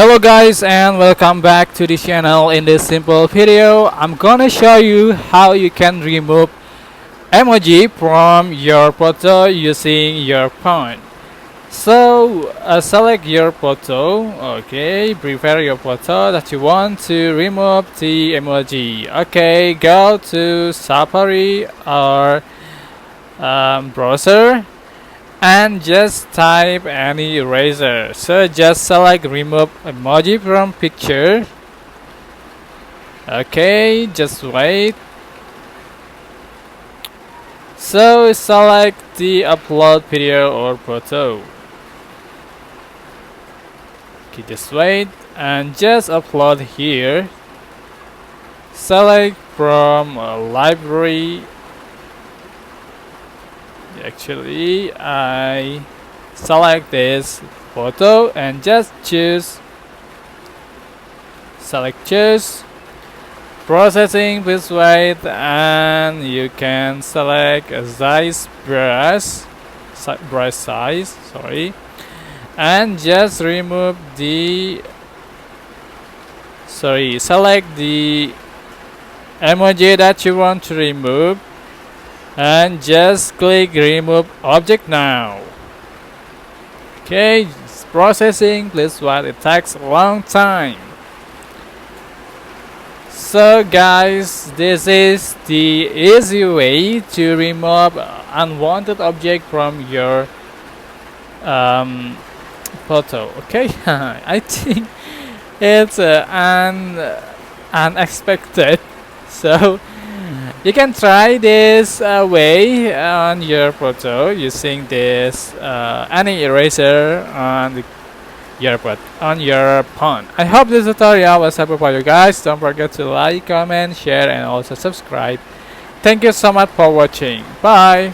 Hello guys and welcome back to the channel. In this simple video I'm gonna show you how you can remove emoji from your photo using your phone. So select your photo, okay, prepare your photo that you want to remove the emoji. Okay, go to Safari or browser and just type any eraser. So just select remove emoji from picture. Okay, just wait. So select the upload video or photo. Okay, just wait and just upload here. Select from a library. Actually, I select this photo and just choose. Select choose. Processing, please wait, and you can select a size brush size. Sorry, and just remove the. Select the emoji that you want to remove. And just click remove object now. Okay, it's processing, please wait, it takes a long time. So guys, this is the easy way to remove unwanted object from your photo. Okay, I think it's unexpected. So you can try this way on your photo using this any eraser on your phone. I hope this tutorial was helpful for you guys. Don't forget to like, comment, share, and also subscribe. Thank you so much for watching. Bye.